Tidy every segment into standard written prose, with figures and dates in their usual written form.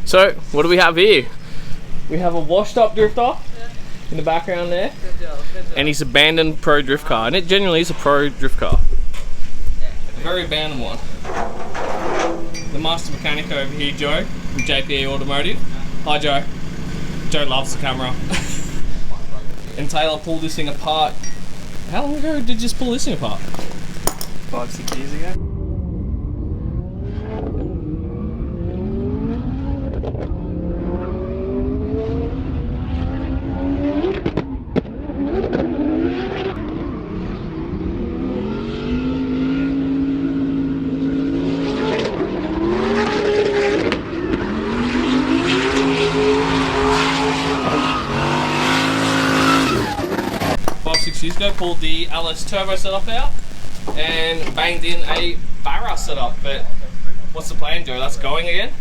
So, what do we have here? We have a washed up drifter in the background there, and his abandoned pro drift car, and it genuinely is a pro drift car. A very abandoned one. The master mechanic over here, Joe, from JPA Automotive. Hi Joe. Joe loves the camera. And Taylor pulled this thing apart. How long ago did you just pull this thing apart? 5-6 years ago. Years ago, pulled the LS turbo setup out and banged in a Barra setup. But what's the plan, Joe? That's going again?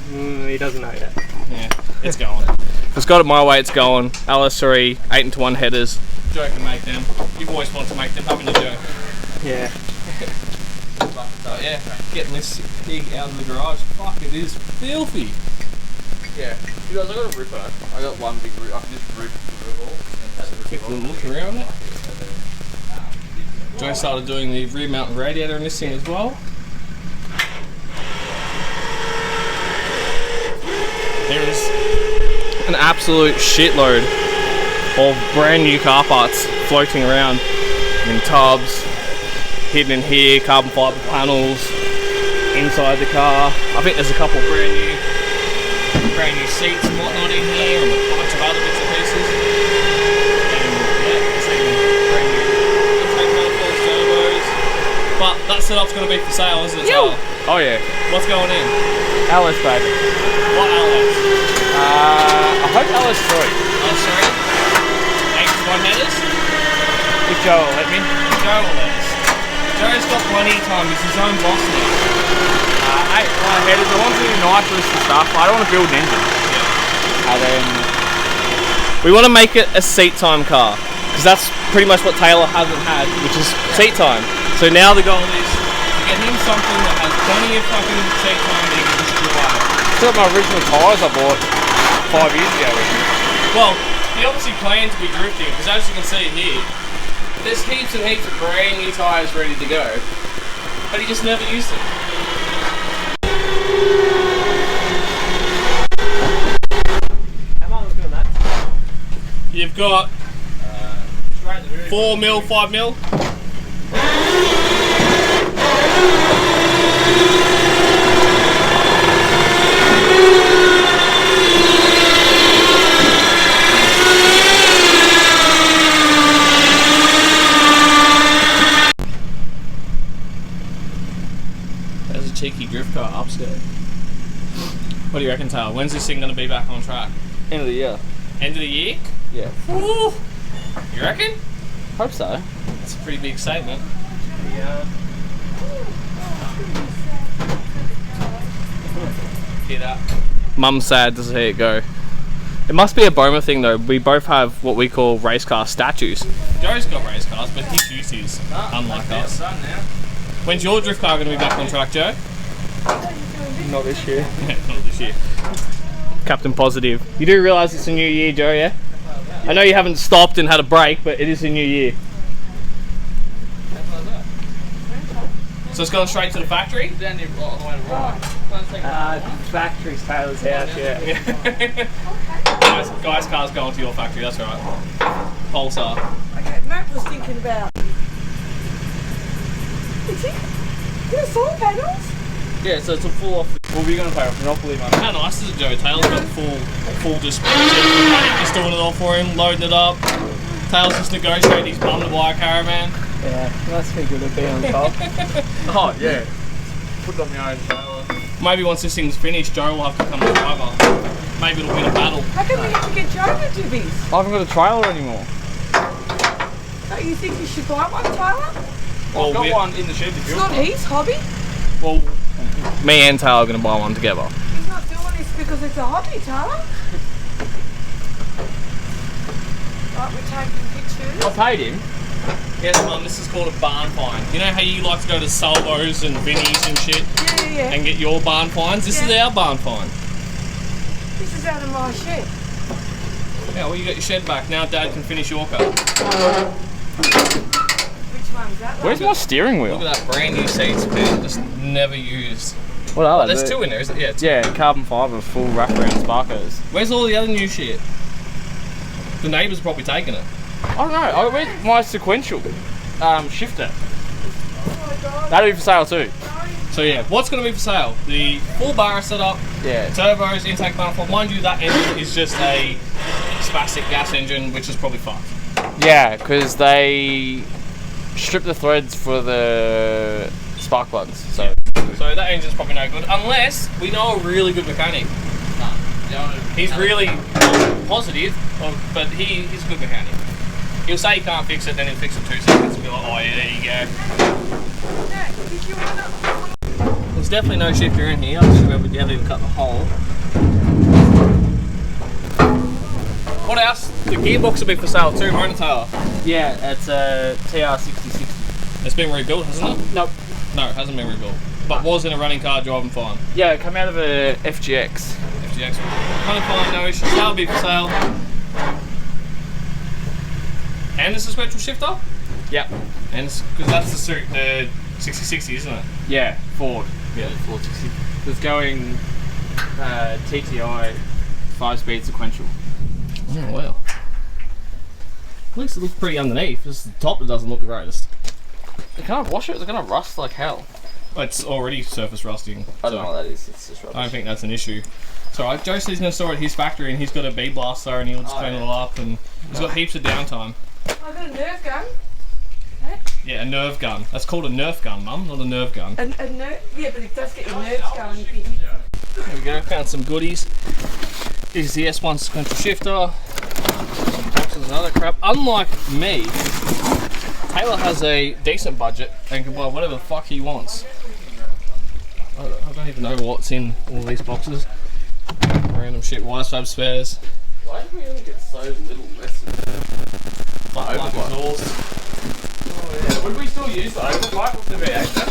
He doesn't know yet. Yeah, it's going. If it's got it my way, it's going. LS3 8-to-1 headers. Joe can make them. You've always wanted to make them, haven't you, Joe? Yeah. But yeah, getting this pig out of the garage. Fuck, it is filthy. Yeah. You guys, I got a ripper. I got one big ripper. I can just rip the ripper all. Quick little look around it. Joe started doing the rear mounted radiator in this thing as well. There is an absolute shitload of brand new car parts floating around in tubs, hidden in here, carbon fibre panels inside the car. I think there's a couple of brand new seats and whatnot in here, and a bunch of other bits and pieces. But that setup's going to be for sale, isn't it, Tyler? Oh yeah. What's going in? LS baby. What LS? I hope LS3. LS3? 8-to-1 headers? If Joe will let me. Joe will let us. Joe's got plenty of time, he's his own boss now. 8-to-1 headers. I want to do nitrous and stuff, but I don't want to build an engine. Yeah. And then We want to make it a seat time car, because that's pretty much what Taylor hasn't had, which is seat time. So now the goal is to get him something that has plenty of fucking seat time that he can just drive. still got my original tyres I bought 5 years ago. Well, he obviously planned to be drifting, because as you can see here, there's heaps and heaps of brand new tyres ready to go, but he just never used them. How long was doing that? You've got 4mm, 5mm. There's a cheeky drift car upstairs. What do you reckon, Taylor? When's this thing going to be back on track? End of the year. End of the year? Yeah. Ooh. You reckon? Hope so. That's a pretty big statement. Yeah. Hear that? Mum's sad to see it go. It must be a Bomer thing though. We both have what we call race car statues. Joe's got race cars, but he's used his, unlike us. When's your drift car going to be back on track, Joe? Not this year. Not this year. Captain Positive. You do realise it's a new year, Joe, yeah? I know you haven't stopped and had a break, but it is a new year. So it's going straight to the factory? Down here all the way to right. Factory's Taylor's house, yeah. Guy's car's going to your factory, that's right. Pulsar. Okay, Matt was thinking about... Is it? There's solar panels? Yeah, so it's a full off. What were you going to pay off Monopoly money? How nice is it, Joe? Taylor's got full just doing it all for him, loading it up. Taylor's just negotiating, he's bummed to buy a caravan. Yeah, must be good to be on top. Oh, yeah. Put it on my own trailer. Maybe once this thing's finished, Joe will have to come and drive us. Maybe it'll win a battle. How come we have to get Joe to do this? I haven't got a trailer anymore. Don't you think you should buy one, Tyler? I've got one in the shed if It's you not want. his hobby. Well, me and Taylor are going to buy one together. He's not doing this because it's a hobby, Tyler. Right, we're taking pictures. I paid him. Yes, Mum, this is called a barn find. You know how you like to go to Salvos and Vinnie's and shit Yeah. and get your barn finds? This is our barn find. This is out of my shed. Yeah, well, you got your shed back. Now Dad can finish your car. Which one's that? Where's my steering wheel? Look at that brand new seats, man. Just never used. What are they? There's two in there, is it? Yeah. Yeah, carbon fibre, full wraparound Sparkos. Where's all the other new shit? The neighbour's probably taking it. I don't know. Where's my sequential shifter? Oh my god. That'll be for sale too. So yeah, what's going to be for sale? The full bar setup, Yeah. turbos, intake manifold. Mind you, that engine is just a spastic gas engine, which is probably fucked. Yeah, because they strip the threads for the spark plugs. So So that engine's probably no good, unless we know a really good mechanic. He's really positive, but he's a good mechanic. He'll say he can't fix it, then he'll fix it 2 seconds and be like, oh yeah, there you go. Dad, did you want to... There's definitely no shifter in here. I'm just going to be able to cut the hole. What else? The gearbox will be for sale too, won't it, Taylor? yeah, it's a THRDS. It's been rebuilt, hasn't it? Nope. No, it hasn't been rebuilt. But was in a running car driving fine. Yeah, it come out of a FGX. FGX. Running fine, no issues. That'll be for sale. And the sequential shifter? Yep. And because that's the 6060, isn't it? Yeah, Ford. Yeah. 460. It's going TTI 5-speed sequential. Oh wow. At least it looks pretty underneath. Just the top that doesn't look the greatest. You can't wash it, it's gonna rust like hell. It's already surface rusting. I don't know what that is, it's just rubbish. I don't think that's an issue. It's alright. Joe says he's going to store it at his factory and he's got a bee blaster and he'll just clean it all up and he's got heaps of downtime. I've got a Nerf gun. Yeah, a nerve gun. That's called a Nerf gun, Mum, not a nerve gun. A nerve? Yeah, but it does get your nerves going if you hit it. There we go, found some goodies. This is the S1 sequential shifter. Some boxes and other crap. Unlike me, Taylor has a decent budget and can buy whatever the fuck he wants. I don't even know what's in all these boxes. Random shit, wire-swab spares. Why did we only get so little lessons? Like exhaust. Oh yeah. Would we still use the overclock with the V8 then?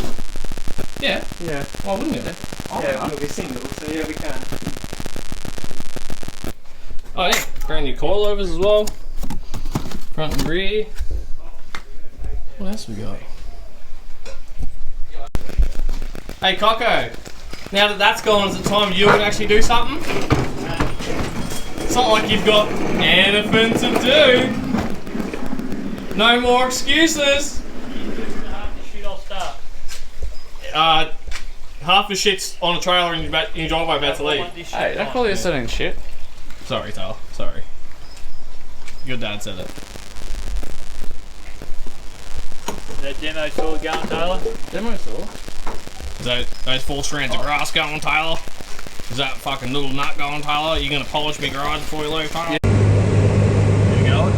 Yeah. Yeah. Why wouldn't it? Yeah, it'll be single, so yeah, we can. Oh yeah, brand new coilovers as well. Front and rear. What else we got? Hey Coco, now that that's gone, is it time you can actually do something? It's not like you've got anything to do. No more excuses. Half the shit's on a trailer and your driveway about to leave. Hey, don't call this in shit. Sorry, Tal. Sorry. Your dad said it. Is that demo tool going, Taylor? Demo saw. Is that those 4 strands of grass going, Taylor? Is that fucking little nut going, Tyler? Are you gonna polish me garage before you leave, Tyler? Here we go.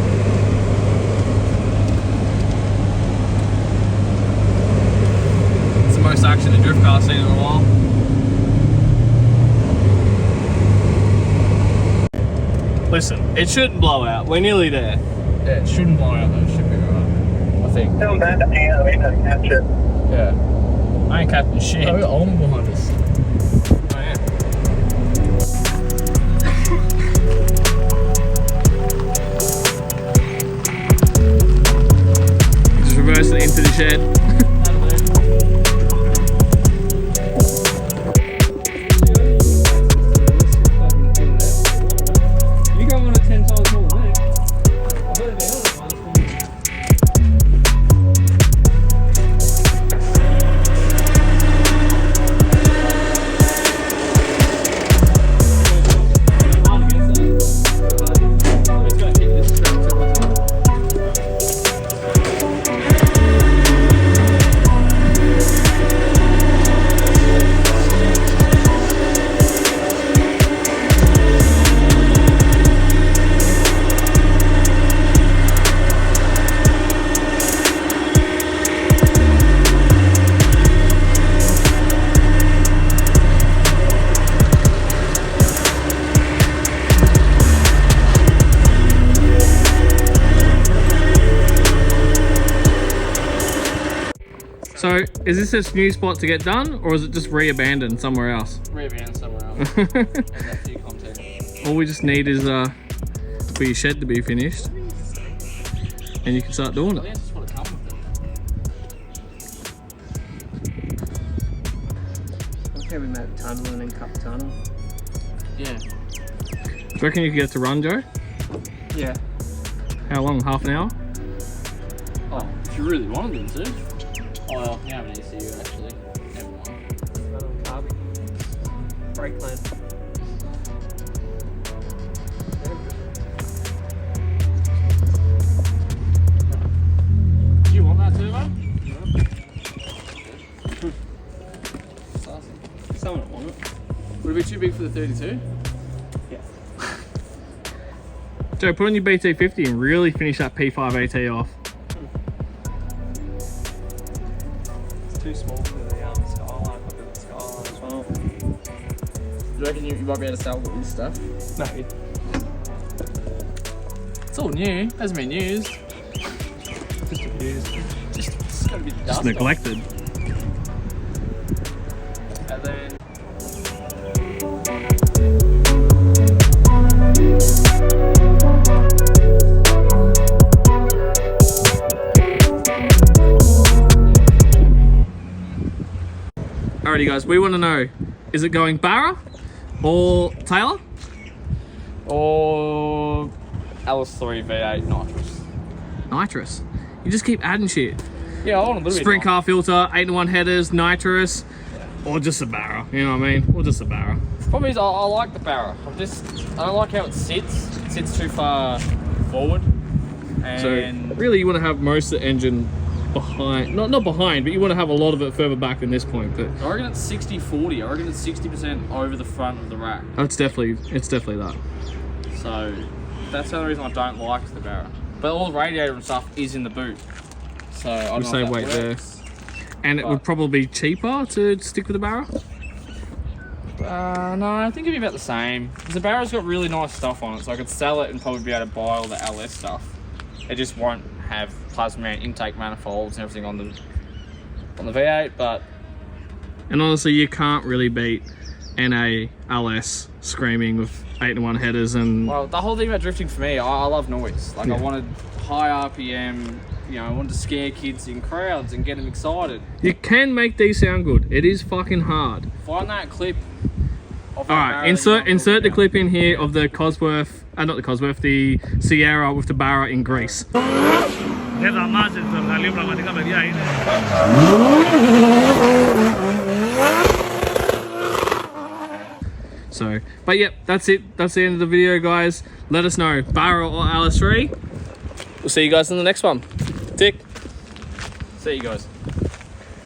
It's the most action in drift car I've seen in a while. Listen, it shouldn't blow out. We're nearly there. Yeah, it shouldn't blow out though, it should be right. I think. Tell Dad to hang out, we can catch it. Yeah. I ain't captain shit. Oh, we got Almond behind us. Oh, yeah. most of it into the shed. You go on it 10 times more than me. I better be honest, man. So, is this a new spot to get done, or is it just re-abandoned somewhere else? Re-abandoned somewhere else. And that few content. All we just need is for your shed to be finished, and you can start doing I think it. that's just what it comes with. Okay, we made a tunnel and then cut the tunnel. Yeah. Do you reckon you could get to run, Joe? Yeah. How long? Half an hour? Oh, if you really wanted them to. Oh, well, you have an ECU actually. Never mind. Run on carby. Brake plan. Do you want that turbo? Someone will want it. Would it be too big for the 32? Yeah. Joe, put on your BT50 and really finish that P5 AT off. It's too small for the Skyline. I've got the Skyline as well. Do you reckon you might be able to sell all this stuff? Maybe. It's all new. Hasn't been used. Just abused. It's got to be Just dust. neglected. And then. Alrighty guys, we want to know, is it going Barra or Taylor? Or LS3 V8 nitrous. Nitrous. You just keep adding shit. Yeah, I want a little Sprint bit. car filter, 8-in-1 headers, nitrous, or just a Barra. You know what I mean? Or just a Barra. Problem is, I like the Barra. I don't like how it sits. It sits too far forward. So And really, you want to have most of the engine behind, not behind, but you want to have a lot of it further back than this point. But I reckon it's 60-40. I reckon it's 60% over the front of the rack. it's definitely that. So that's the only reason I don't like the Barra. But all the radiator and stuff is in the boot. So I don't know save if that weight there. works. And it would probably be cheaper to stick with the Barra. No, I think it'd be about the same. Because the Barra's got really nice stuff on it, so I could sell it and probably be able to buy all the LS stuff. It just won't have plasma intake manifolds and everything on the V8, but And honestly, you can't really beat NA LS screaming with 8-in-1 headers and well, the whole thing about drifting for me, I love noise. Like I wanted high RPM, you know, I wanted to scare kids in crowds and get them excited. you can make these sound good. It is fucking hard. Find that clip. Of All right, insert the clip in here of the Cosworth, not the Cosworth, the Sierra with the Barra in Greece. So, but yep, that's it. That's the end of the video, guys. Let us know, Barra or LS3. We'll see you guys in the next one. Tick. See you guys.